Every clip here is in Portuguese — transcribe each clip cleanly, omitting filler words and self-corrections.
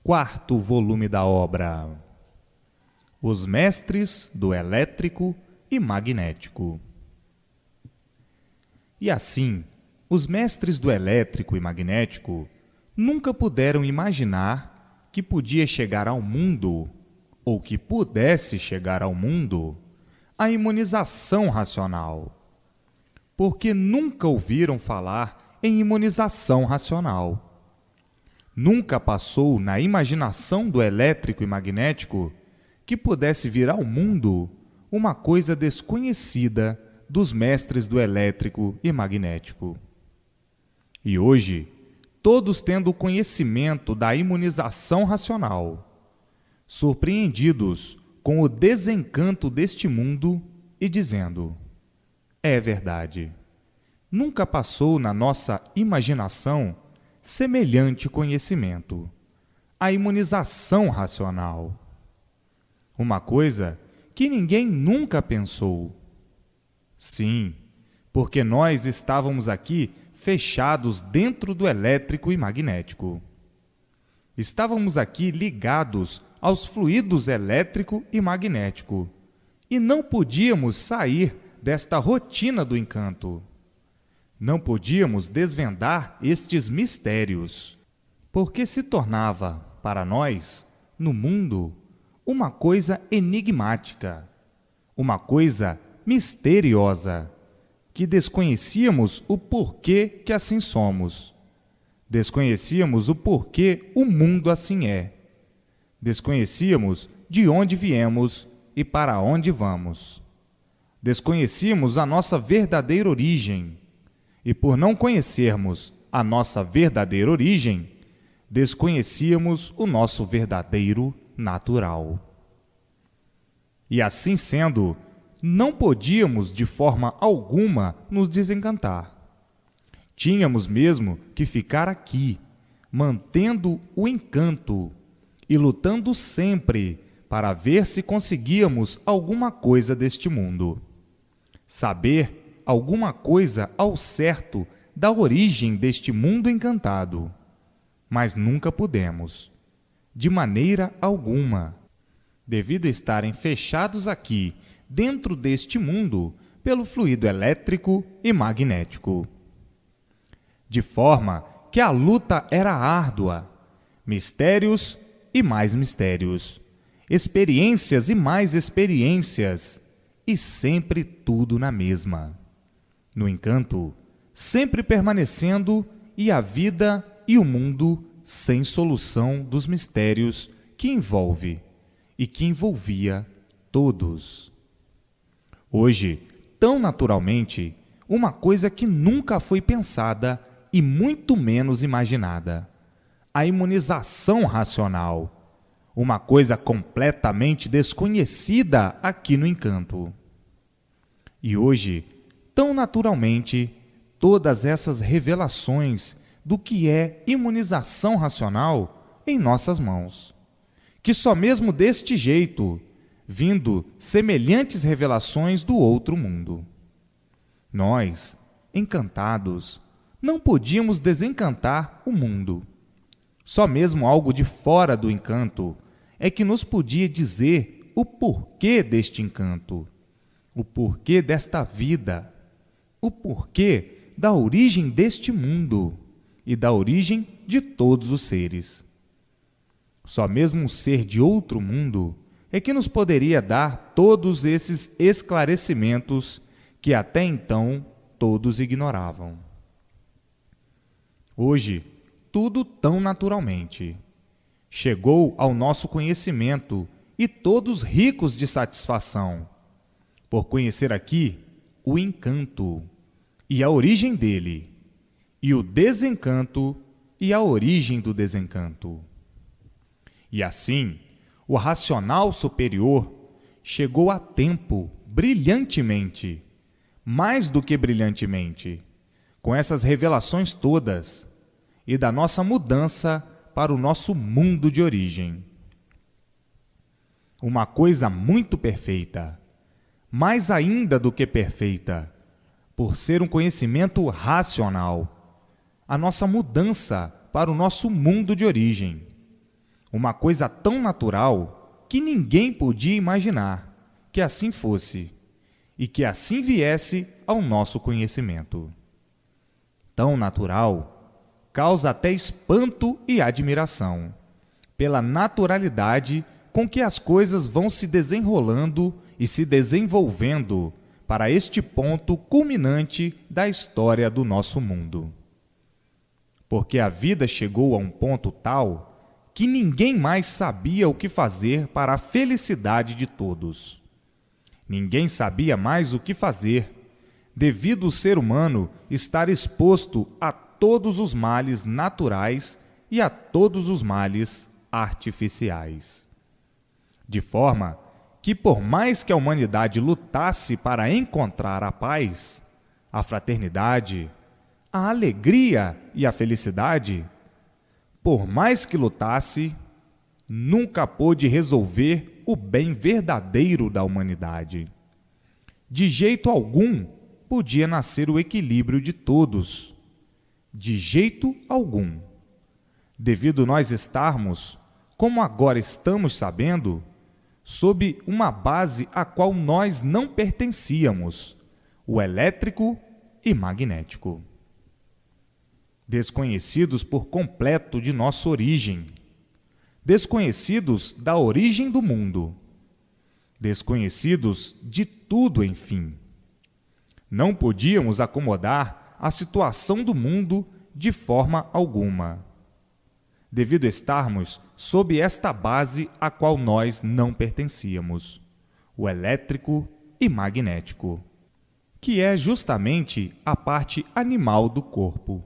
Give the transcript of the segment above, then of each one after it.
Quarto volume da obra: Os Mestres do Elétrico e Magnético. E assim, os mestres do elétrico e magnético nunca puderam imaginar que podia chegar ao mundo, ou que pudesse chegar ao mundo, a imunização racional. Porque nunca ouviram falar em imunização racional. Nunca passou na imaginação do elétrico e magnético que pudesse vir ao mundo uma coisa desconhecida dos mestres do elétrico e magnético. E hoje, todos tendo o conhecimento da imunização racional, surpreendidos com o desencanto deste mundo e dizendo: é verdade, nunca passou na nossa imaginação semelhante conhecimento, a imunização racional. Uma coisa que ninguém nunca pensou. Sim, porque nós estávamos aqui fechados dentro do elétrico e magnético. Estávamos aqui ligados aos fluidos elétrico e magnético e não podíamos sair desta rotina do encanto. Não podíamos desvendar estes mistérios, porque se tornava, para nós, no mundo, uma coisa enigmática, uma coisa misteriosa, que desconhecíamos o porquê que assim somos. Desconhecíamos o porquê o mundo assim é. Desconhecíamos de onde viemos e para onde vamos. Desconhecíamos a nossa verdadeira origem. E por não conhecermos a nossa verdadeira origem, desconhecíamos o nosso verdadeiro natural. E assim sendo, não podíamos de forma alguma nos desencantar. Tínhamos mesmo que ficar aqui, mantendo o encanto e lutando sempre para ver se conseguíamos alguma coisa deste mundo. Saber alguma coisa ao certo da origem deste mundo encantado. Mas nunca pudemos, de maneira alguma, devido a estarem fechados aqui, dentro deste mundo, pelo fluido elétrico e magnético. De forma que a luta era árdua, mistérios e mais mistérios, experiências e mais experiências, e sempre tudo na mesma. No encanto, sempre permanecendo, e a vida e o mundo sem solução dos mistérios que envolve e que envolvia todos. Hoje, tão naturalmente, uma coisa que nunca foi pensada e muito menos imaginada: a imunização racional, uma coisa completamente desconhecida aqui no encanto. E hoje, tão naturalmente, todas essas revelações do que é imunização racional em nossas mãos, que só mesmo deste jeito, vindo semelhantes revelações do outro mundo. Nós, encantados, não podíamos desencantar o mundo. Só mesmo algo de fora do encanto é que nos podia dizer o porquê deste encanto, o porquê desta vida, o porquê da origem deste mundo e da origem de todos os seres. Só mesmo um ser de outro mundo é que nos poderia dar todos esses esclarecimentos que até então todos ignoravam. Hoje, tudo tão naturalmente chegou ao nosso conhecimento e todos ricos de satisfação, por conhecer aqui o encanto e a origem dele, e o desencanto e a origem do desencanto. E assim, o racional superior chegou a tempo brilhantemente, mais do que brilhantemente, com essas revelações todas e da nossa mudança para o nosso mundo de origem. Uma coisa muito perfeita, mais ainda do que perfeita, por ser um conhecimento racional, a nossa mudança para o nosso mundo de origem, uma coisa tão natural que ninguém podia imaginar que assim fosse e que assim viesse ao nosso conhecimento. Tão natural, causa até espanto e admiração, pela naturalidade com que as coisas vão se desenrolando e se desenvolvendo para este ponto culminante da história do nosso mundo. Porque a vida chegou a um ponto tal que ninguém mais sabia o que fazer para a felicidade de todos. Ninguém sabia mais o que fazer, devido o ser humano estar exposto a todos os males naturais e a todos os males artificiais. De forma que, por mais que a humanidade lutasse para encontrar a paz, a fraternidade, a alegria e a felicidade, por mais que lutasse, nunca pôde resolver o bem verdadeiro da humanidade. De jeito algum podia nascer o equilíbrio de todos. De jeito algum. Devido nós estarmos, como agora estamos sabendo, sob uma base a qual nós não pertencíamos, o elétrico e magnético. Desconhecidos por completo de nossa origem, desconhecidos da origem do mundo, desconhecidos de tudo, enfim. Não podíamos acomodar a situação do mundo de forma alguma, devido estarmos sob esta base a qual nós não pertencíamos, o elétrico e magnético, que é justamente a parte animal do corpo,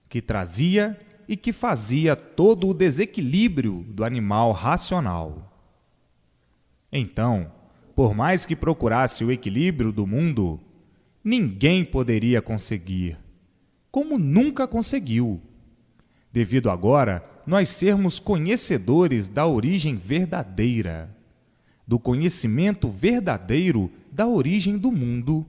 que trazia e que fazia todo o desequilíbrio do animal racional. Então, por mais que procurasse o equilíbrio do mundo, ninguém poderia conseguir, como nunca conseguiu, devido agora nós sermos conhecedores da origem verdadeira, do conhecimento verdadeiro da origem do mundo,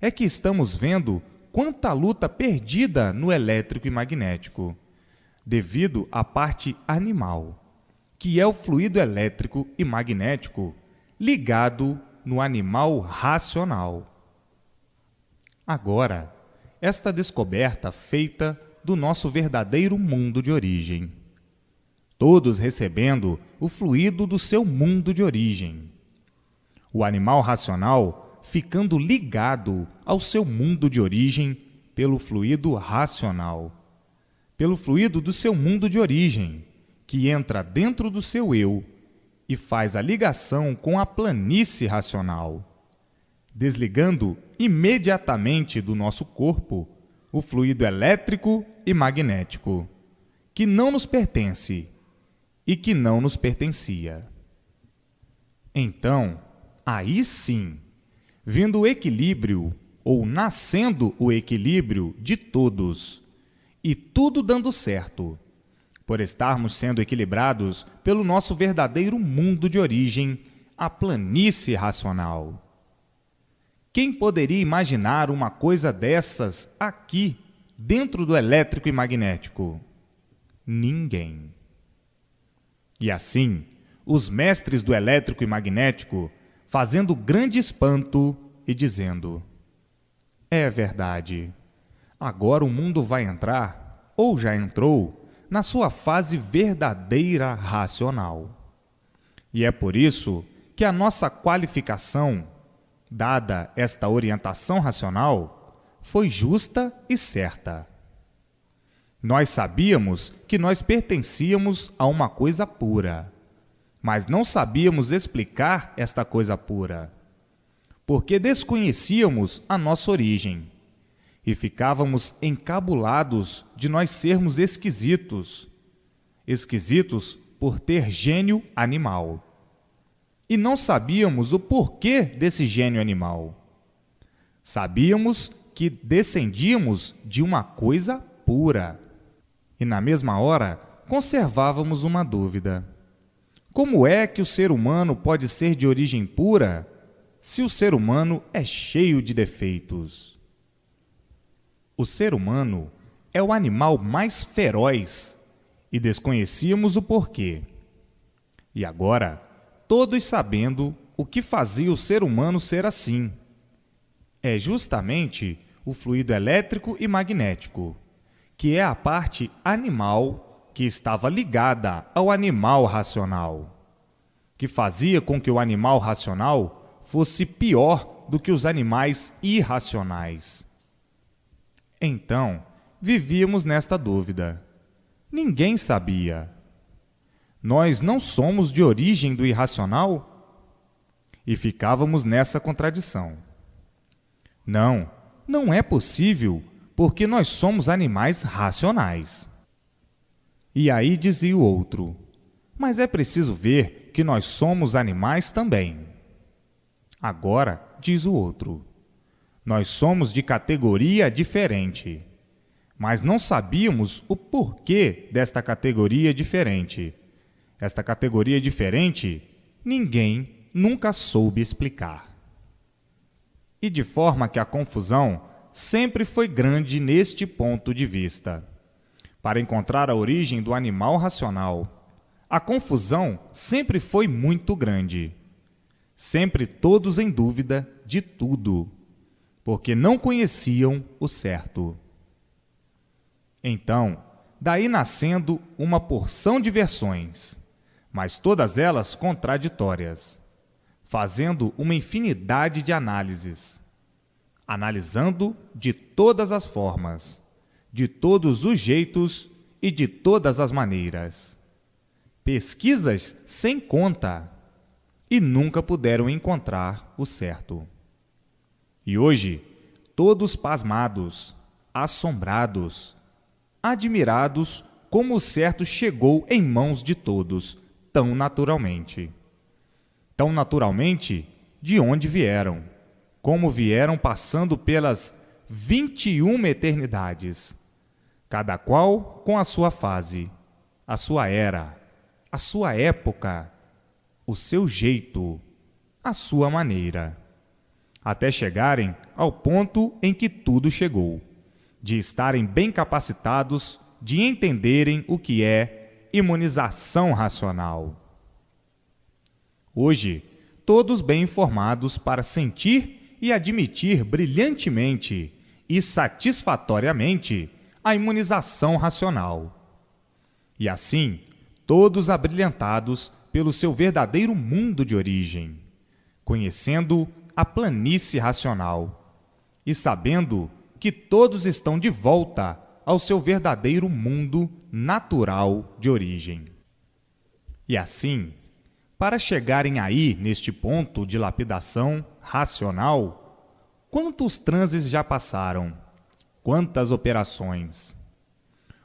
é que estamos vendo quanta luta perdida no elétrico e magnético, devido à parte animal, que é o fluido elétrico e magnético ligado no animal racional. Agora, esta descoberta feita do nosso verdadeiro mundo de origem, todos recebendo o fluido do seu mundo de origem, o animal racional ficando ligado ao seu mundo de origem pelo fluido racional, pelo fluido do seu mundo de origem, que entra dentro do seu eu e faz a ligação com a planície racional, desligando imediatamente do nosso corpo o fluido elétrico e magnético, que não nos pertence e que não nos pertencia. Então, aí sim, vendo o equilíbrio, ou nascendo o equilíbrio de todos, e tudo dando certo, por estarmos sendo equilibrados pelo nosso verdadeiro mundo de origem, a planície racional. Quem poderia imaginar uma coisa dessas aqui, dentro do elétrico e magnético? Ninguém. E assim, os mestres do elétrico e magnético, fazendo grande espanto e dizendo: é verdade, agora o mundo vai entrar, ou já entrou, na sua fase verdadeira racional. E é por isso que a nossa qualificação, dada esta orientação racional, foi justa e certa. Nós sabíamos que nós pertencíamos a uma coisa pura, mas não sabíamos explicar esta coisa pura, porque desconhecíamos a nossa origem e ficávamos encabulados de nós sermos esquisitos, esquisitos por ter gênio animal. E não sabíamos o porquê desse gênio animal. Sabíamos que descendíamos de uma coisa pura. E na mesma hora conservávamos uma dúvida. Como é que o ser humano pode ser de origem pura se o ser humano é cheio de defeitos? O ser humano é o animal mais feroz e desconhecíamos o porquê. E agora, todos sabendo o que fazia o ser humano ser assim. É justamente o fluido elétrico e magnético, que é a parte animal que estava ligada ao animal racional, que fazia com que o animal racional fosse pior do que os animais irracionais. Então, vivíamos nesta dúvida. Ninguém sabia. Nós não somos de origem do irracional? E ficávamos nessa contradição. Não, não é possível, porque nós somos animais racionais. E aí dizia o outro, mas é preciso ver que nós somos animais também. Agora, diz o outro, nós somos de categoria diferente, mas não sabíamos o porquê desta categoria diferente. Esta categoria diferente, ninguém nunca soube explicar. E de forma que a confusão sempre foi grande neste ponto de vista. Para encontrar a origem do animal racional, a confusão sempre foi muito grande. Sempre todos em dúvida de tudo, porque não conheciam o certo. Então, daí nascendo uma porção de versões, mas todas elas contraditórias, fazendo uma infinidade de análises, analisando de todas as formas, de todos os jeitos e de todas as maneiras. Pesquisas sem conta, e nunca puderam encontrar o certo. E hoje, todos pasmados, assombrados, admirados como o certo chegou em mãos de todos, tão naturalmente. Tão naturalmente, de onde vieram, como vieram passando pelas 21 eternidades, cada qual com a sua fase, a sua era, a sua época, o seu jeito, a sua maneira, até chegarem ao ponto em que tudo chegou, de estarem bem capacitados de entenderem o que é imunização racional. Hoje, todos bem informados para sentir e admitir brilhantemente e satisfatoriamente a imunização racional. E assim, todos abrilhantados pelo seu verdadeiro mundo de origem, conhecendo a planície racional e sabendo que todos estão de volta ao seu verdadeiro mundo natural de origem. E assim, para chegarem aí neste ponto de lapidação racional, quantos transes já passaram? Quantas operações?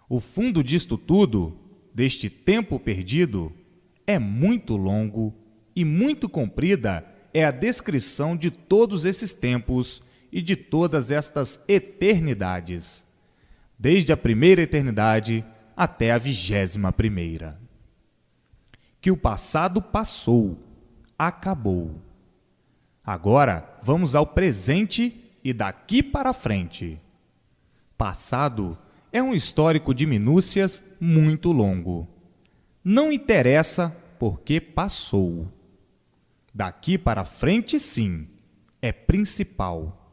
O fundo disto tudo, deste tempo perdido, é muito longo e muito comprida é a descrição de todos esses tempos e de todas estas eternidades, desde a primeira eternidade até a 21ª. Que o passado passou, acabou. Agora vamos ao presente e daqui para frente. Passado é um histórico de minúcias muito longo. Não interessa porque passou. Daqui para frente, sim, é principal.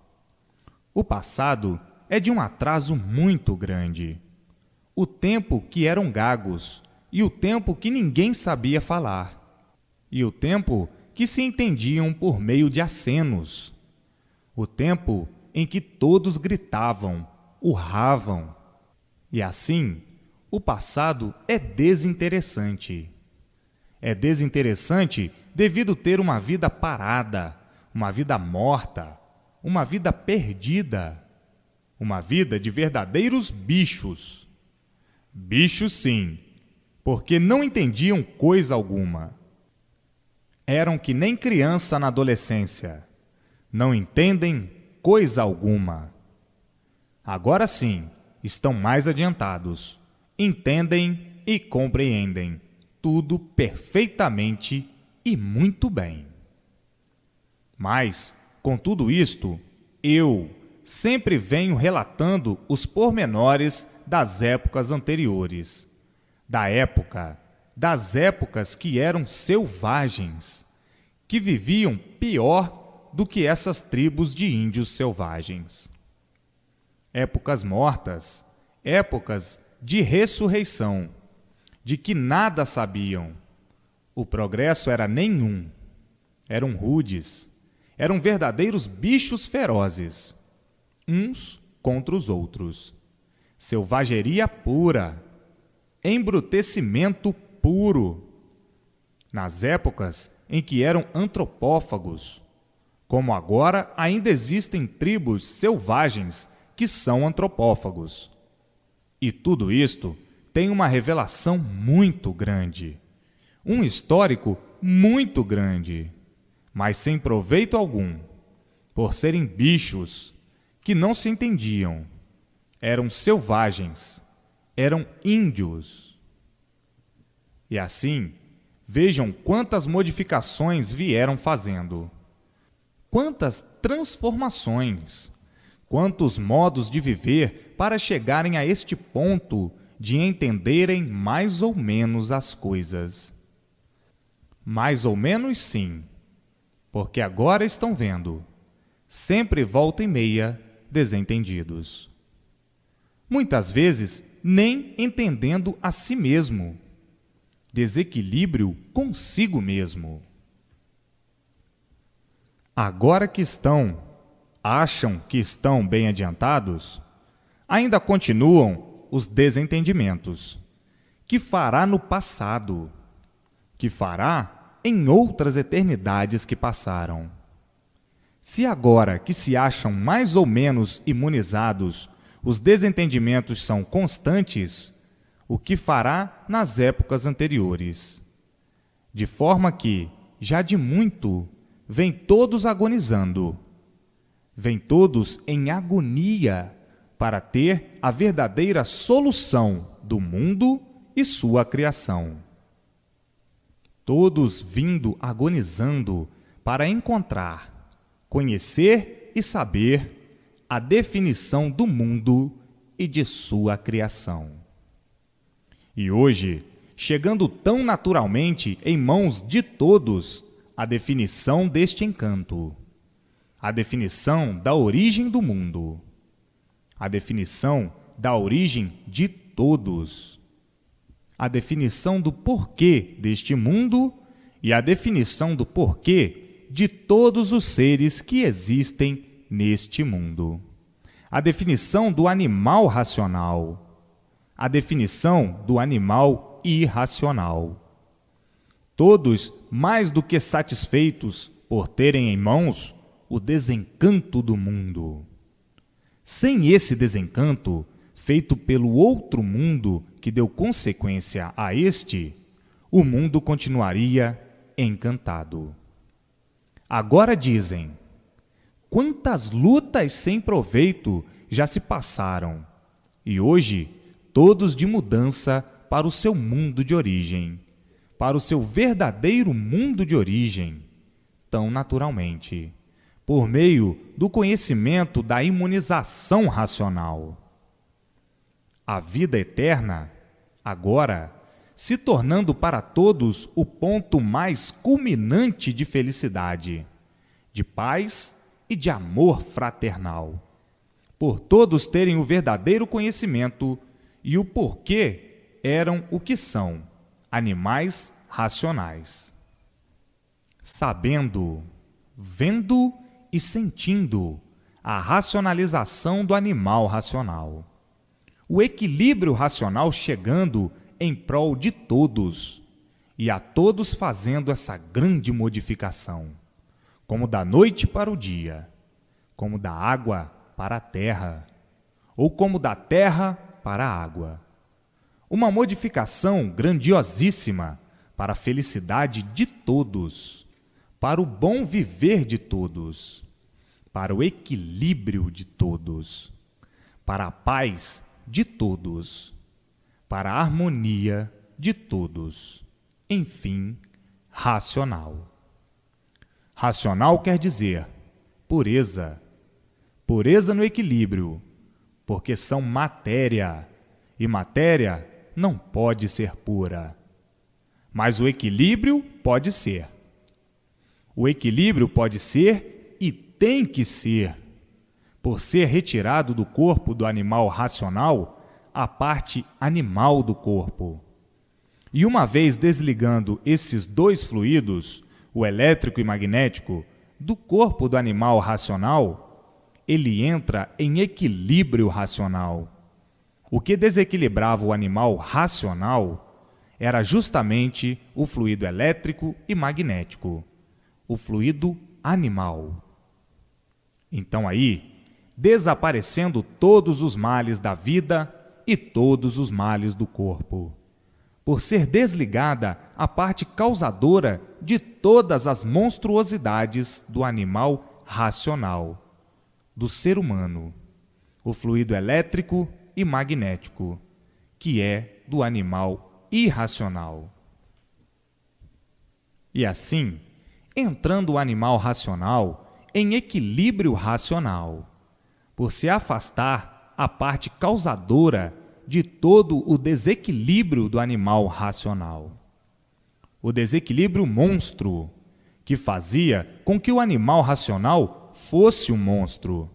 O passado é de um atraso muito grande. O tempo que eram gagos e o tempo que ninguém sabia falar, e o tempo que se entendiam por meio de acenos, o tempo em que todos gritavam, urravam. E assim, o passado é desinteressante. É desinteressante devido ter uma vida parada, uma vida morta, uma vida perdida, uma vida de verdadeiros bichos. Bichos, sim, porque não entendiam coisa alguma. Eram que nem criança na adolescência. Não entendem coisa alguma. Agora sim, estão mais adiantados. Entendem e compreendem tudo perfeitamente e muito bem. Mas, com tudo isto, eu sempre venho relatando os pormenores das épocas anteriores, da época das épocas que eram selvagens, que viviam pior do que essas tribos de índios selvagens. Épocas mortas, épocas de ressurreição, de que nada sabiam. O progresso era nenhum. Eram rudes, eram verdadeiros bichos ferozes, uns contra os outros. Selvageria pura, embrutecimento puro. Nas épocas em que eram antropófagos, como agora ainda existem tribos selvagens que são antropófagos. E tudo isto tem uma revelação muito grande, um histórico muito grande, mas sem proveito algum, por serem bichos que não se entendiam, eram selvagens, eram índios. E assim, vejam quantas modificações vieram fazendo, quantas transformações, quantos modos de viver para chegarem a este ponto de entenderem mais ou menos as coisas. Mais ou menos sim, porque agora estão vendo, sempre volta e meia, desentendidos. Muitas vezes nem entendendo a si mesmo. Desequilíbrio consigo mesmo. Agora que acham que estão bem adiantados, ainda continuam os desentendimentos. Que fará no passado? Que fará em outras eternidades que passaram? Se agora que se acham mais ou menos imunizados, os desentendimentos são constantes, o que fará nas épocas anteriores? De forma que, já de muito, vêm todos agonizando, vêm todos em agonia para ter a verdadeira solução do mundo e sua criação. Todos vindo agonizando para encontrar, conhecer e saber a definição do mundo e de sua criação. E hoje, chegando tão naturalmente em mãos de todos a definição deste encanto, a definição da origem do mundo, a definição da origem de todos, a definição do porquê deste mundo e a definição do porquê de todos os seres que existem neste mundo, a definição do animal racional, a definição do animal irracional. Todos mais do que satisfeitos por terem em mãos o desencanto do mundo. Sem esse desencanto, feito pelo outro mundo que deu consequência a este, o mundo continuaria encantado. Agora dizem: quantas lutas sem proveito já se passaram, e hoje todos de mudança para o seu mundo de origem, para o seu verdadeiro mundo de origem, tão naturalmente, por meio do conhecimento da imunização racional. A vida eterna, agora, se tornando para todos o ponto mais culminante de felicidade, de paz e de amor fraternal, por todos terem o verdadeiro conhecimento e o porquê eram o que são, animais racionais. Sabendo, vendo e sentindo a racionalização do animal racional, o equilíbrio racional chegando em prol de todos, e a todos fazendo essa grande modificação, como da noite para o dia, como da água para a terra, ou como da terra para a água. Uma modificação grandiosíssima para a felicidade de todos, para o bom viver de todos, para o equilíbrio de todos, para a paz de todos, para a harmonia de todos. Enfim, racional. Racional quer dizer pureza. Pureza no equilíbrio, porque são matéria, e matéria não pode ser pura. mas o equilíbrio pode ser. O equilíbrio pode ser e tem que ser, por ser retirado do corpo do animal racional a parte animal do corpo. E uma vez desligando esses dois fluidos, o elétrico e magnético, do corpo do animal racional, ele entra em equilíbrio racional. O que desequilibrava o animal racional era justamente o fluido elétrico e magnético, o fluido animal. Então aí, desaparecendo todos os males da vida e todos os males do corpo, por ser desligada a parte causadora de todas as monstruosidades do animal racional, do ser humano, o fluido elétrico e magnético, que é do animal irracional. E assim, entrando o animal racional em equilíbrio racional, por se afastar a parte causadora de todo o desequilíbrio do animal racional. O desequilíbrio monstro, que fazia com que o animal racional fosse um monstro.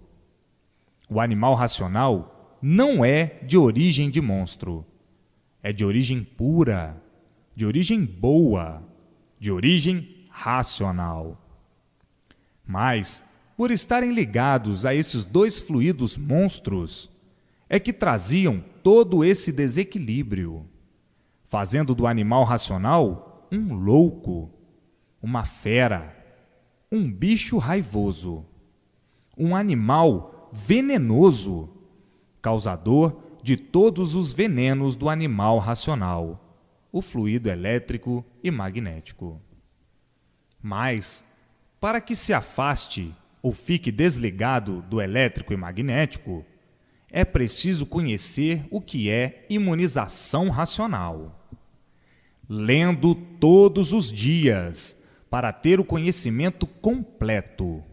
O animal racional não é de origem de monstro, é de origem pura, de origem boa, de origem racional. Mas, por estarem ligados a esses dois fluidos monstros, é que traziam todo esse desequilíbrio, fazendo do animal racional um louco, uma fera, um bicho raivoso, um animal venenoso, causador de todos os venenos do animal racional, o fluido elétrico e magnético. Mas, para que se afaste ou fique desligado do elétrico e magnético, é preciso conhecer o que é imunização racional. Lendo todos os dias, para ter o conhecimento completo.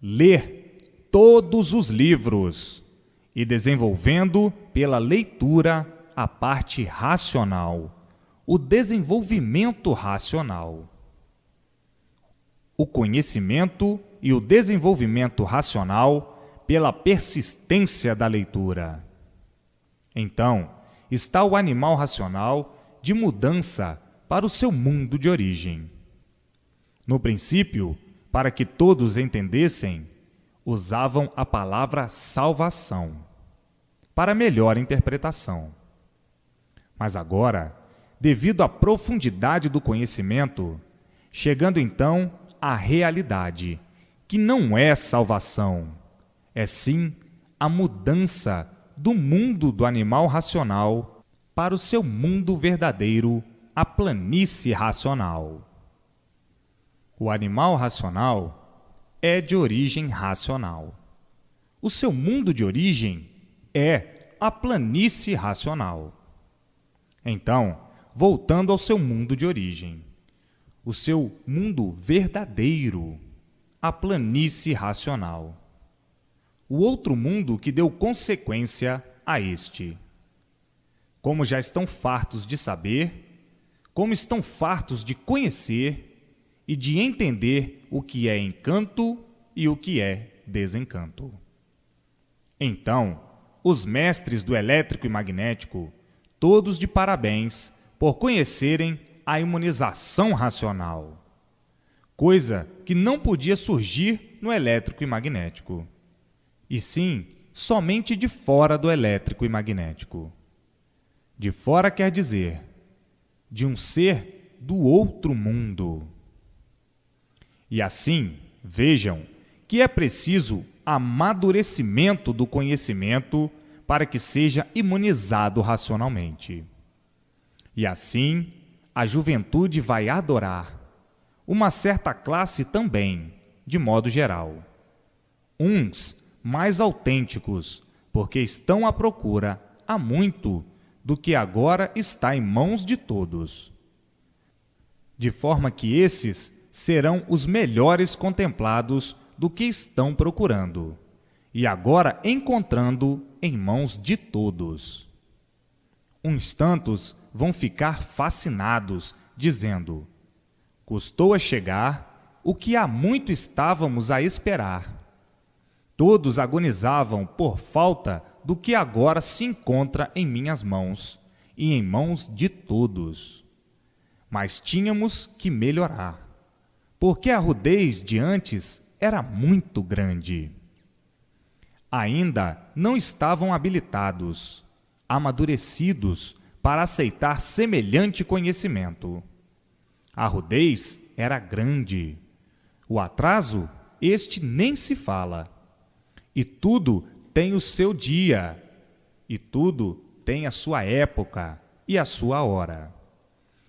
Ler todos os livros e desenvolvendo pela leitura a parte racional, o desenvolvimento racional. O conhecimento e o desenvolvimento racional pela persistência da leitura. Então, está o animal racional de mudança para o seu mundo de origem. No princípio, para que todos entendessem, usavam a palavra salvação, para melhor interpretação. Mas agora, devido à profundidade do conhecimento, chegando então à realidade, que não é salvação, é sim a mudança do mundo do animal racional para o seu mundo verdadeiro, a planície racional. O animal racional é de origem racional. O seu mundo de origem é a planície racional. Então, voltando ao seu mundo de origem, o seu mundo verdadeiro, a planície racional. O outro mundo que deu consequência a este. Como já estão fartos de saber, como estão fartos de conhecer e de entender o que é encanto e o que é desencanto. Então, os mestres do elétrico e magnético, todos de parabéns por conhecerem a imunização racional, coisa que não podia surgir no elétrico e magnético, e sim somente de fora do elétrico e magnético. De fora quer dizer, de um ser do outro mundo. E assim, vejam que é preciso amadurecimento do conhecimento para que seja imunizado racionalmente. E assim, a juventude vai adorar, uma certa classe também, de modo geral. Uns mais autênticos, porque estão à procura há muito do que agora está em mãos de todos. De forma que esses serão os melhores contemplados do que estão procurando, e agora encontrando em mãos de todos. Uns tantos vão ficar fascinados dizendo: custou a chegar o que há muito estávamos a esperar. Todos agonizavam por falta do que agora se encontra em minhas mãos e em mãos de todos. Mas tínhamos que melhorar, porque a rudez de antes era muito grande. Ainda não estavam habilitados, amadurecidos para aceitar semelhante conhecimento. A rudez era grande. O atraso, este nem se fala. E tudo tem o seu dia, e tudo tem a sua época e a sua hora.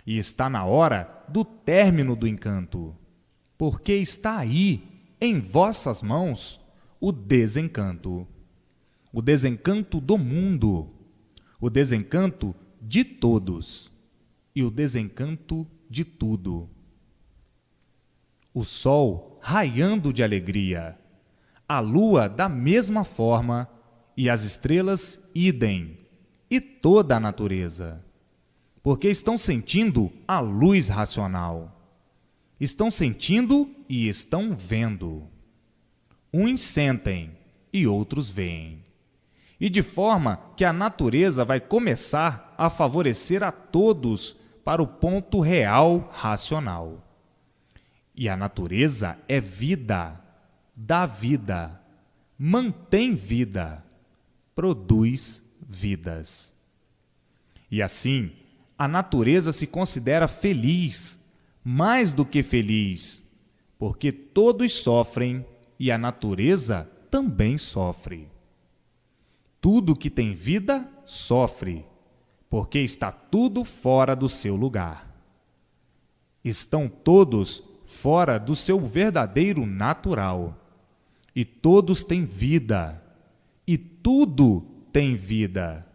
E está na hora do término do encanto, porque está aí, em vossas mãos, o desencanto do mundo, o desencanto de todos e o desencanto de tudo. O sol raiando de alegria, a lua da mesma forma e as estrelas idem, e toda a natureza, porque estão sentindo a luz racional, estão sentindo e estão vendo. Uns sentem e outros veem, e de forma que a natureza vai começar a favorecer a todos para o ponto real racional. E a natureza é vida, dá vida, mantém vida, produz vidas. E assim, a natureza se considera feliz, mais do que feliz, porque todos sofrem e a natureza também sofre. Tudo que tem vida sofre, porque está tudo fora do seu lugar. Estão todos fora do seu verdadeiro natural. E todos têm vida, e tudo tem vida.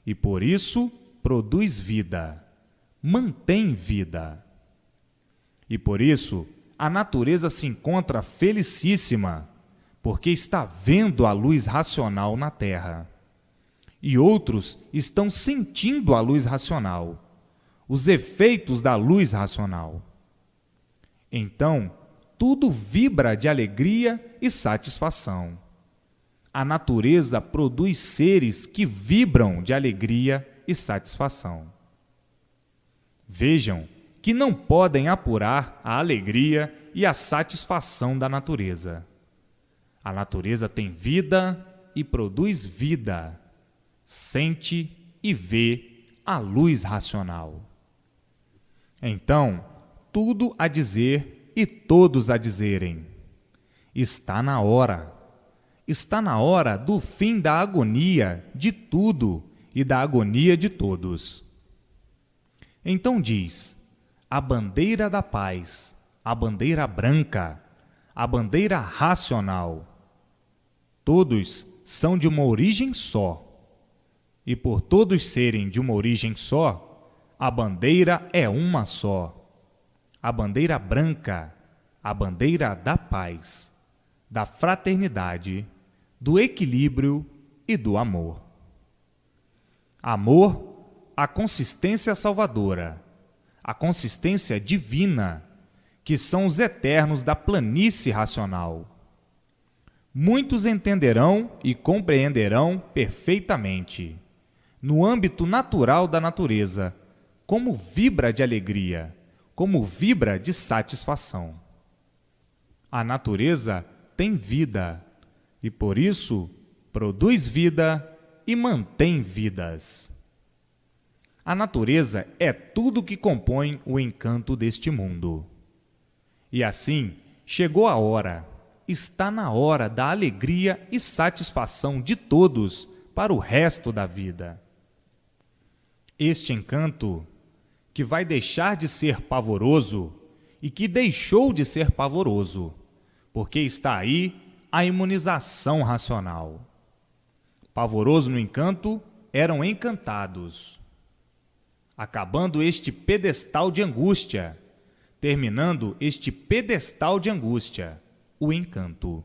E por isso produz vida, mantém vida. E por isso a natureza se encontra felicíssima, porque está vendo a luz racional na Terra. E outros estão sentindo a luz racional, os efeitos da luz racional. Então, tudo vibra de alegria e satisfação. A natureza produz seres que vibram de alegria e satisfação. Vejam que não podem apurar a alegria e a satisfação da natureza. A natureza tem vida e produz vida, sente e vê a luz racional. Então, tudo a dizer e todos a dizerem: está na hora do fim da agonia de tudo e da agonia de todos. Então diz: a bandeira da paz, a bandeira branca, a bandeira racional. Todos são de uma origem só, e por todos serem de uma origem só, a bandeira é uma só. A bandeira branca, a bandeira da paz, da fraternidade, do equilíbrio e do amor. Amor, a consistência salvadora, a consistência divina, que são os eternos da planície racional. Muitos entenderão e compreenderão perfeitamente, no âmbito natural da natureza, como vibra de alegria, como vibra de satisfação. A natureza tem vida e, por isso, produz vida e mantém vidas. A natureza é tudo que compõe o encanto deste mundo. E assim, chegou a hora, está na hora da alegria e satisfação de todos para o resto da vida. Este encanto, que vai deixar de ser pavoroso e que deixou de ser pavoroso, porque está aí a imunização racional. Pavoroso no encanto eram encantados. Acabando este pedestal de angústia, terminando este pedestal de angústia, o encanto.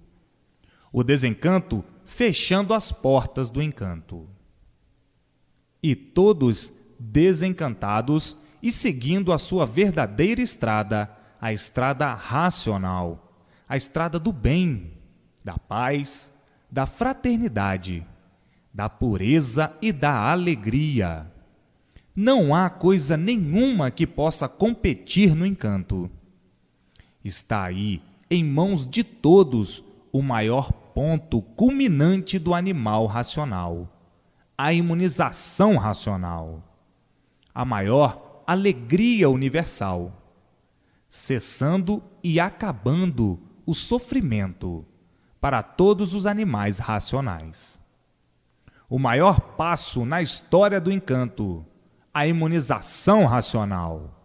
O desencanto fechando as portas do encanto. E todos desencantados e seguindo a sua verdadeira estrada, a estrada racional, a estrada do bem, da paz, da fraternidade, da pureza e da alegria. Não há coisa nenhuma que possa competir no encanto. Está aí, em mãos de todos, o maior ponto culminante do animal racional, a imunização racional, a maior alegria universal, cessando e acabando o sofrimento para todos os animais racionais. O maior passo na história do encanto, a imunização racional.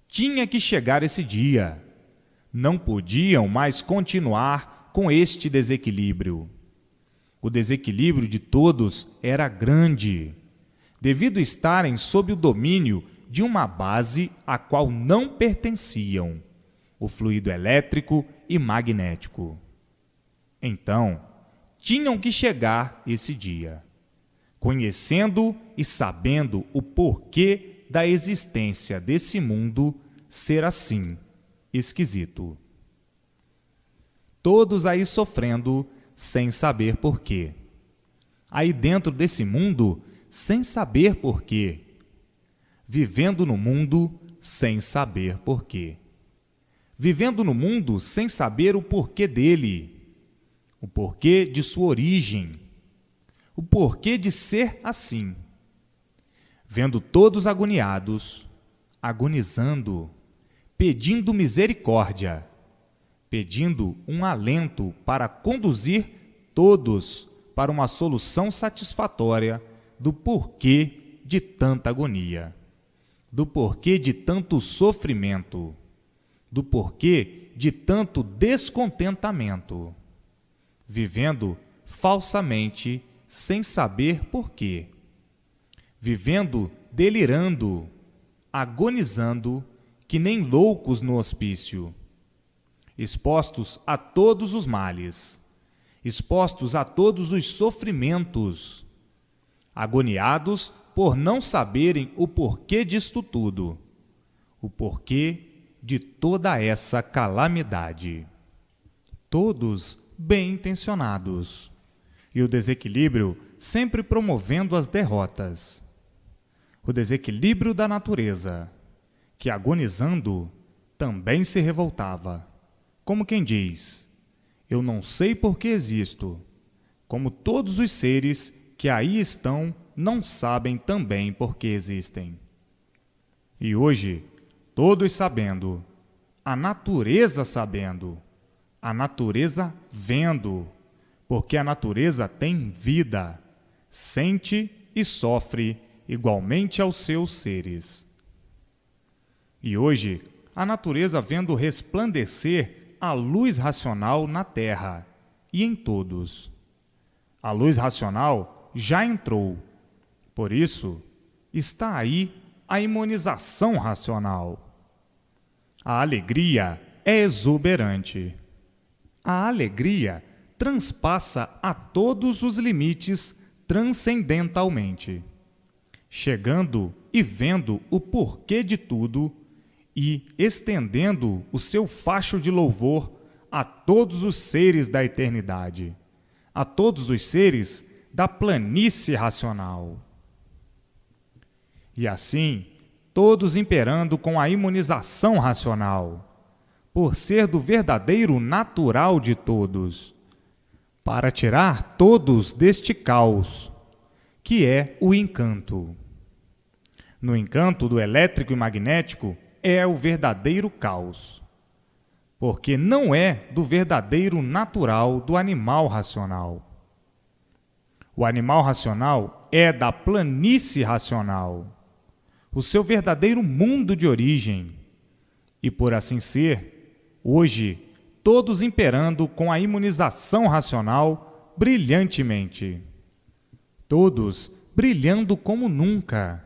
Tinha que chegar esse dia. Não podiam mais continuar com este desequilíbrio. O desequilíbrio de todos era grande, devido estarem sob o domínio de uma base a qual não pertenciam, o fluido elétrico e magnético. Então, tinham que chegar esse dia, conhecendo e sabendo o porquê da existência desse mundo ser assim, esquisito. Todos aí sofrendo sem saber porquê. Aí dentro desse mundo, sem saber porquê. Vivendo no mundo sem saber porquê. Vivendo no mundo sem saber o porquê dele, o porquê de sua origem, o porquê de ser assim. Vendo todos agoniados, agonizando, pedindo misericórdia, pedindo um alento para conduzir todos para uma solução satisfatória do porquê de tanta agonia, do porquê de tanto sofrimento, do porquê de tanto descontentamento, vivendo falsamente sem saber porquê, vivendo delirando, agonizando que nem loucos no hospício, expostos a todos os males, expostos a todos os sofrimentos, agoniados por não saberem o porquê disto tudo, o porquê de toda essa calamidade. Todos bem intencionados, e o desequilíbrio sempre promovendo as derrotas. O desequilíbrio da natureza, que agonizando também se revoltava, como quem diz: eu não sei por que existo, como todos os seres que aí estão não sabem também por que existem. E hoje, todos sabendo, a natureza sabendo, a natureza vendo, porque a natureza tem vida, sente e sofre igualmente aos seus seres. E hoje, a natureza vendo resplandecer a luz racional na Terra e em todos. A luz racional já entrou, por isso está aí a imunização racional. A alegria é exuberante. A alegria transpassa a todos os limites transcendentalmente, chegando e vendo o porquê de tudo e estendendo o seu facho de louvor a todos os seres da eternidade, a todos os seres da planície racional. E assim, todos imperando com a imunização racional, por ser do verdadeiro natural de todos, para tirar todos deste caos, que é o encanto. No encanto do elétrico e magnético é o verdadeiro caos, porque não é do verdadeiro natural do animal racional. O animal racional é da planície racional, o seu verdadeiro mundo de origem, e por assim ser, hoje, todos imperando com a imunização racional brilhantemente. Todos brilhando como nunca,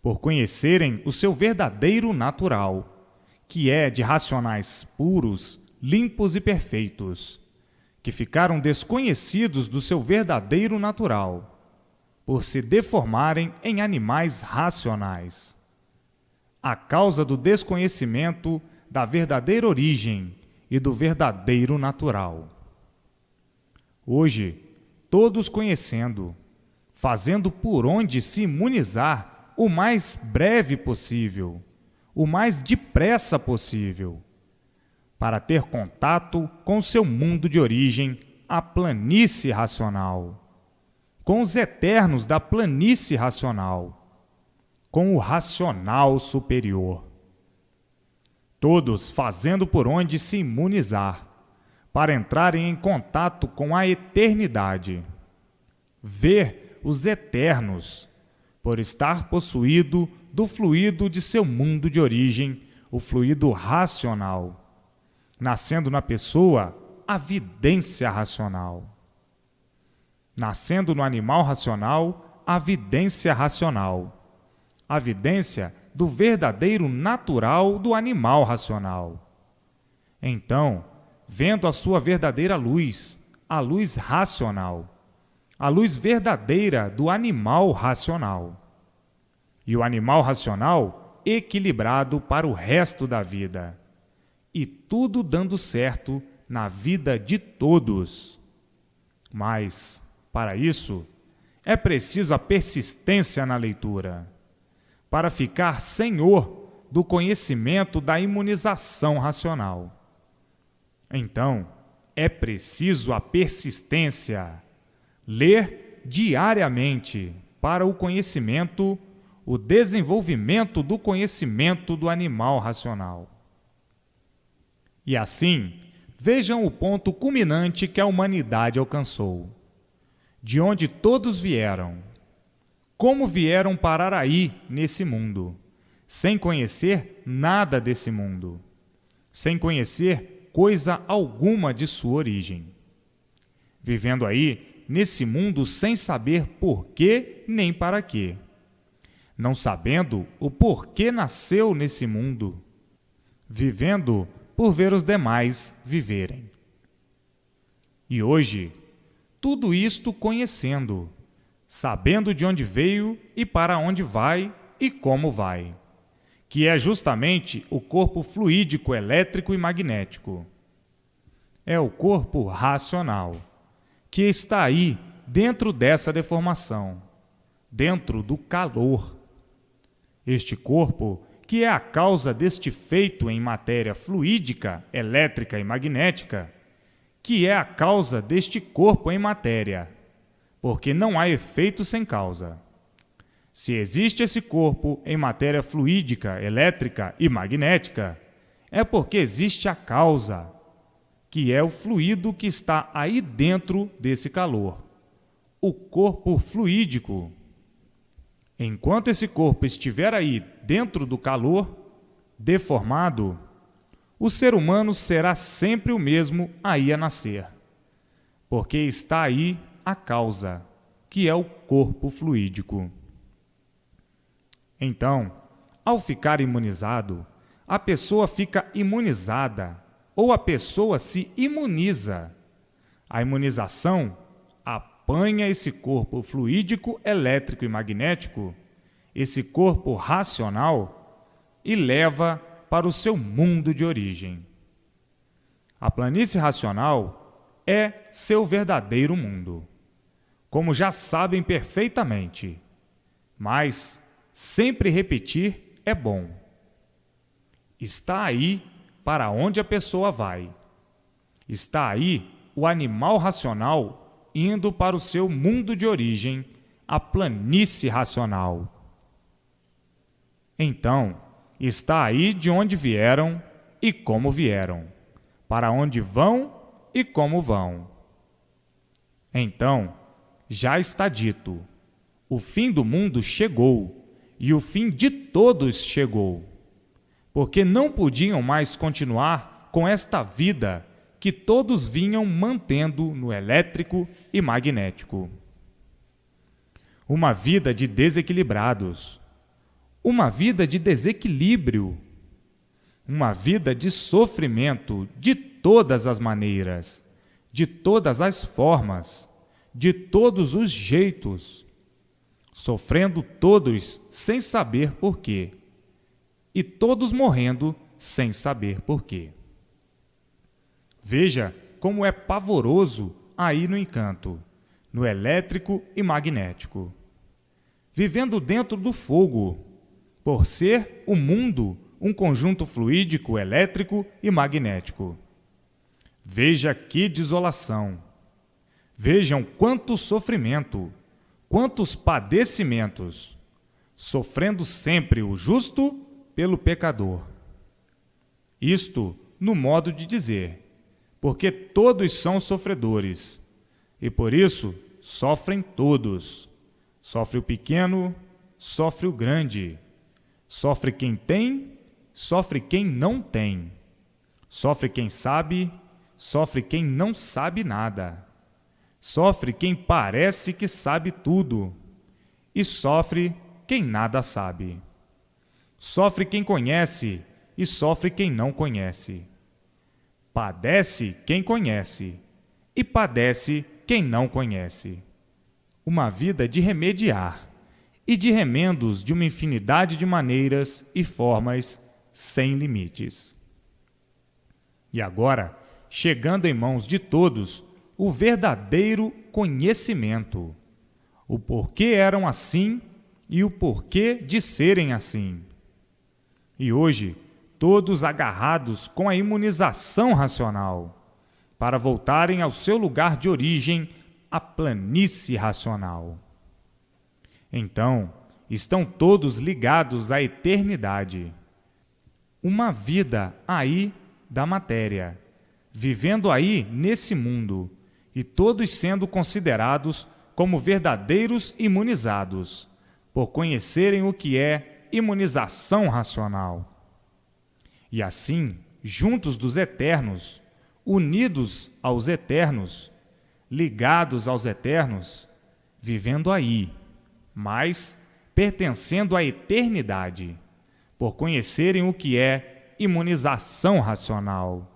por conhecerem o seu verdadeiro natural, que é de racionais puros, limpos e perfeitos, que ficaram desconhecidos do seu verdadeiro natural, por se deformarem em animais racionais. a causa do desconhecimento da verdadeira origem e do verdadeiro natural. Hoje, todos conhecendo, fazendo por onde se imunizar o mais breve possível, o mais depressa possível, para ter contato com seu mundo de origem, a planície racional, com os eternos da planície racional, com o racional superior. Todos fazendo por onde se imunizar, para entrarem em contato com a eternidade, ver os eternos, por estar possuído do fluido de seu mundo de origem, o fluido racional, nascendo na pessoa a vidência racional. Nascendo no animal racional, a vidência racional. A vidência do verdadeiro natural do animal racional. Então, vendo a sua verdadeira luz, a luz racional, a luz verdadeira do animal racional. E o animal racional equilibrado para o resto da vida. E tudo dando certo na vida de todos. Mas, para isso, é preciso a persistência na leitura, para ficar senhor do conhecimento da imunização racional. Então, é preciso a persistência, ler diariamente para o conhecimento, o desenvolvimento do conhecimento do animal racional. E assim, vejam o ponto culminante que a humanidade alcançou, de onde todos vieram. Como vieram parar aí, nesse mundo, sem conhecer nada desse mundo, sem conhecer coisa alguma de sua origem. Vivendo aí, nesse mundo, sem saber por quê nem para quê. Não sabendo o porquê nasceu nesse mundo. Vivendo por ver os demais viverem. E hoje, tudo isto conhecendo, sabendo de onde veio e para onde vai e como vai, que é justamente o corpo fluídico, elétrico e magnético. É o corpo racional, que está aí dentro dessa deformação, dentro do calor. Este corpo, que é a causa deste feito em matéria fluídica, elétrica e magnética, que é a causa deste corpo em matéria, porque não há efeito sem causa. Se existe esse corpo em matéria fluídica, elétrica e magnética, é porque existe a causa, que é o fluido que está aí dentro desse calor, o corpo fluídico. Enquanto esse corpo estiver aí dentro do calor, deformado, o ser humano será sempre o mesmo aí a nascer, porque está aí a causa, que é o corpo fluídico. Então, ao ficar imunizado, a pessoa fica imunizada, ou a pessoa se imuniza. A imunização apanha esse corpo fluídico, elétrico e magnético, esse corpo racional, e leva para o seu mundo de origem. A planície racional é seu verdadeiro mundo, como já sabem perfeitamente, mas sempre repetir é bom. Está aí para onde a pessoa vai. Está aí o animal racional indo para o seu mundo de origem, a planície racional. Então, está aí de onde vieram e como vieram, para onde vão e como vão. Então, já está dito, o fim do mundo chegou e o fim de todos chegou, porque não podiam mais continuar com esta vida que todos vinham mantendo no elétrico e magnético. Uma vida de desequilibrados, uma vida de desequilíbrio, uma vida de sofrimento de todas as maneiras, de todas as formas, de todos os jeitos, sofrendo todos sem saber por quê, e todos morrendo sem saber por quê. Veja como é pavoroso aí no encanto, no elétrico e magnético. Vivendo dentro do fogo, por ser o mundo um conjunto fluídico, elétrico e magnético. Veja que desolação! Vejam quanto sofrimento, quantos padecimentos, sofrendo sempre o justo pelo pecador. Isto no modo de dizer, porque todos são sofredores, e por isso sofrem todos. Sofre o pequeno, sofre o grande. Sofre quem tem, sofre quem não tem. Sofre quem sabe, sofre quem não sabe nada. Sofre quem parece que sabe tudo, e sofre quem nada sabe. Sofre quem conhece, e sofre quem não conhece. Padece quem conhece, e padece quem não conhece. Uma vida de remediar, e de remendos de uma infinidade de maneiras e formas sem limites. E agora, chegando em mãos de todos, o verdadeiro conhecimento, o porquê eram assim e o porquê de serem assim. E hoje, todos agarrados com a imunização racional, para voltarem ao seu lugar de origem, a planície racional. Então, estão todos ligados à eternidade. Uma vida aí da matéria, vivendo aí nesse mundo, e todos sendo considerados como verdadeiros imunizados, por conhecerem o que é imunização racional. E assim, juntos dos eternos, unidos aos eternos, ligados aos eternos, vivendo aí, mas pertencendo à eternidade, por conhecerem o que é imunização racional.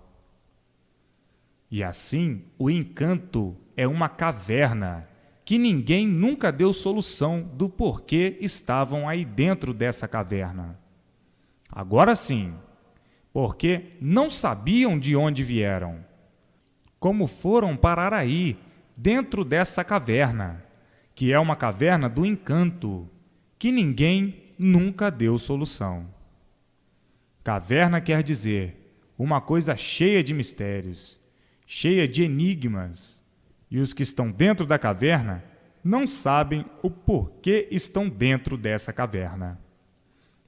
E assim, o encanto é uma caverna que ninguém nunca deu solução do porquê estavam aí dentro dessa caverna. Agora sim, porque não sabiam de onde vieram. Como foram parar aí, dentro dessa caverna, que é uma caverna do encanto, que ninguém nunca deu solução. Caverna quer dizer uma coisa cheia de mistérios, cheia de enigmas, e os que estão dentro da caverna não sabem o porquê estão dentro dessa caverna.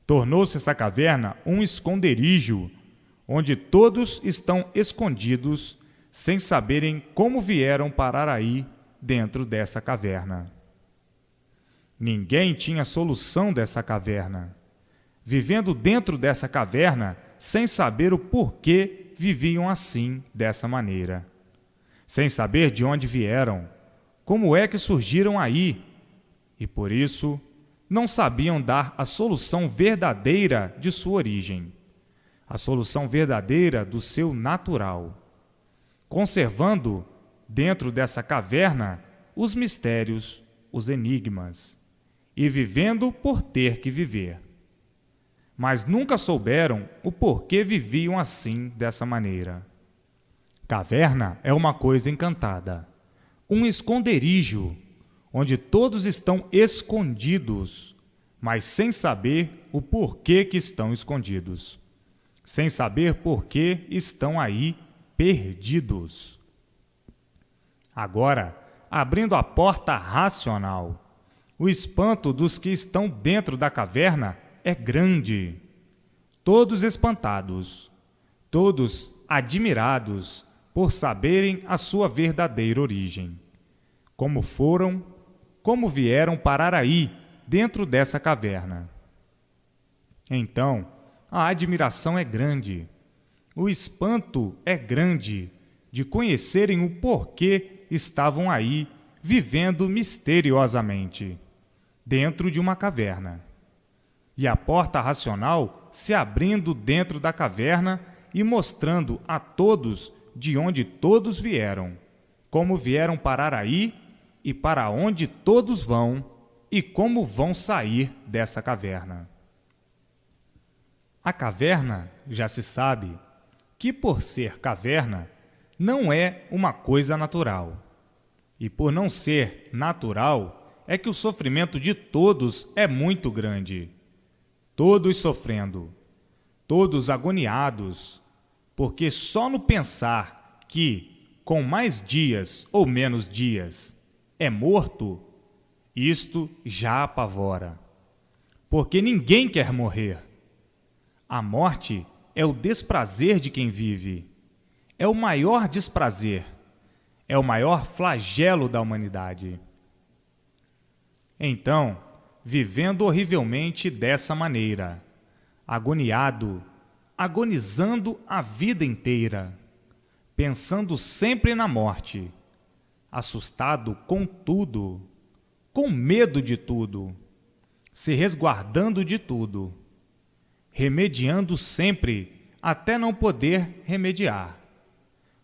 Tornou-se essa caverna um esconderijo, onde todos estão escondidos, sem saberem como vieram parar aí dentro dessa caverna. Ninguém tinha solução dessa caverna. Vivendo dentro dessa caverna, sem saber o porquê viviam assim, dessa maneira. Sem saber de onde vieram, como é que surgiram aí, e por isso não sabiam dar a solução verdadeira de sua origem, a solução verdadeira do seu natural, conservando dentro dessa caverna os mistérios, os enigmas, e vivendo por ter que viver. Mas nunca souberam o porquê viviam assim, dessa maneira. Caverna é uma coisa encantada, um esconderijo, onde todos estão escondidos, mas sem saber o porquê que estão escondidos, sem saber por que estão aí perdidos. Agora, abrindo a porta racional, o espanto dos que estão dentro da caverna é grande. Todos espantados, todos admirados por saberem a sua verdadeira origem. Como foram, como vieram parar aí, dentro dessa caverna. Então, a admiração é grande, o espanto é grande de conhecerem o porquê estavam aí, vivendo misteriosamente, dentro de uma caverna. E a porta racional se abrindo dentro da caverna e mostrando a todos de onde todos vieram, como vieram parar aí e para onde todos vão e como vão sair dessa caverna. A caverna, já se sabe, que por ser caverna, não é uma coisa natural. E por não ser natural, é que o sofrimento de todos é muito grande. Todos sofrendo, todos agoniados, porque só no pensar que, com mais dias ou menos dias, é morto, isto já apavora. Porque ninguém quer morrer. A morte é o desprazer de quem vive. É o maior desprazer. É o maior flagelo da humanidade. Então, vivendo horrivelmente dessa maneira, agoniado, agonizando a vida inteira, pensando sempre na morte, assustado com tudo, com medo de tudo, se resguardando de tudo, remediando sempre até não poder remediar,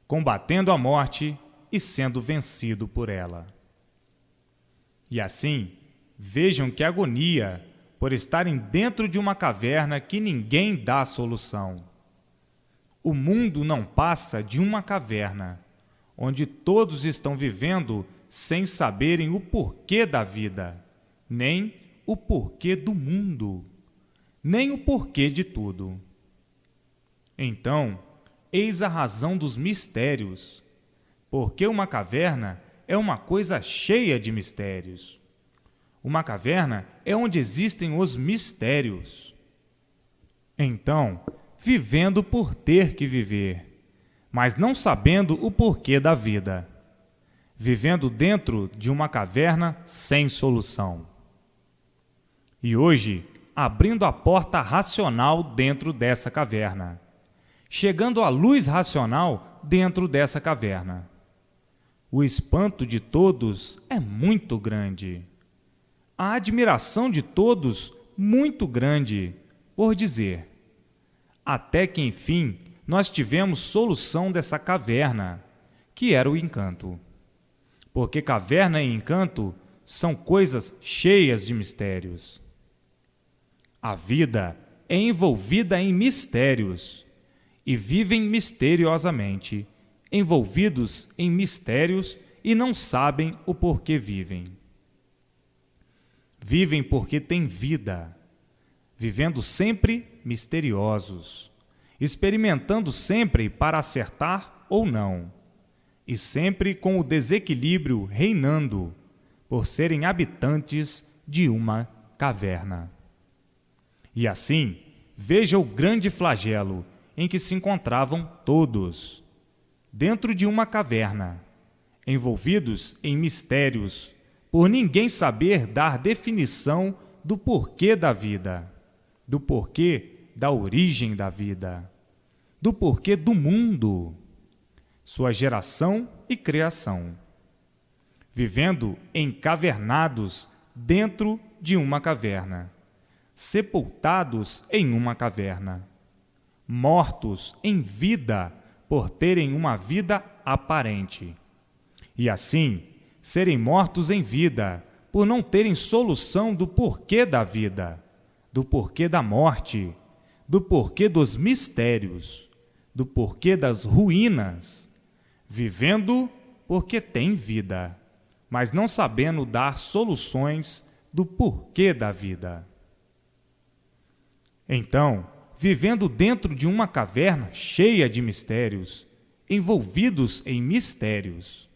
combatendo a morte e sendo vencido por ela. E assim, vejam que agonia por estarem dentro de uma caverna que ninguém dá solução. O mundo não passa de uma caverna, onde todos estão vivendo sem saberem o porquê da vida, nem o porquê do mundo, nem o porquê de tudo. Então, eis a razão dos mistérios, porque uma caverna é uma coisa cheia de mistérios. Uma caverna é onde existem os mistérios. Então, vivendo por ter que viver, mas não sabendo o porquê da vida, vivendo dentro de uma caverna sem solução. E hoje, abrindo a porta racional dentro dessa caverna, chegando à luz racional dentro dessa caverna. O espanto de todos é muito grande. A admiração de todos muito grande, por dizer, até que enfim nós tivemos solução dessa caverna, que era o encanto. Porque caverna e encanto são coisas cheias de mistérios. A vida é envolvida em mistérios e vivem misteriosamente, envolvidos em mistérios e não sabem o porquê vivem. Vivem porque têm vida, vivendo sempre misteriosos, experimentando sempre para acertar ou não, e sempre com o desequilíbrio reinando, por serem habitantes de uma caverna. E assim, veja o grande flagelo em que se encontravam todos, dentro de uma caverna, envolvidos em mistérios, por ninguém saber dar definição do porquê da vida, do porquê da origem da vida, do porquê do mundo, sua geração e criação, vivendo encavernados dentro de uma caverna, sepultados em uma caverna, mortos em vida por terem uma vida aparente, e assim serem mortos em vida por não terem solução do porquê da vida, do porquê da morte, do porquê dos mistérios, do porquê das ruínas, vivendo porque tem vida, mas não sabendo dar soluções do porquê da vida. Então, vivendo dentro de uma caverna cheia de mistérios, envolvidos em mistérios.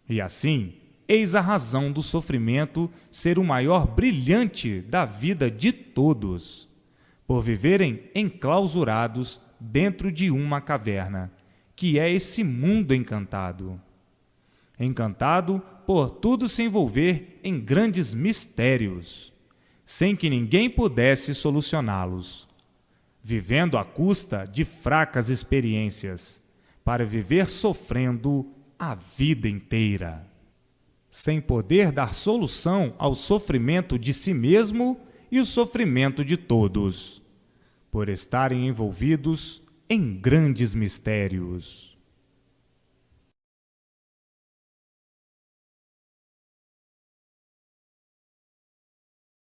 E assim, eis a razão do sofrimento ser o maior brilhante da vida de todos, por viverem enclausurados dentro de uma caverna, que é esse mundo encantado. Encantado por tudo se envolver em grandes mistérios, sem que ninguém pudesse solucioná-los, vivendo à custa de fracas experiências, para viver sofrendo a vida inteira, sem poder dar solução ao sofrimento de si mesmo e o sofrimento de todos, por estarem envolvidos em grandes mistérios.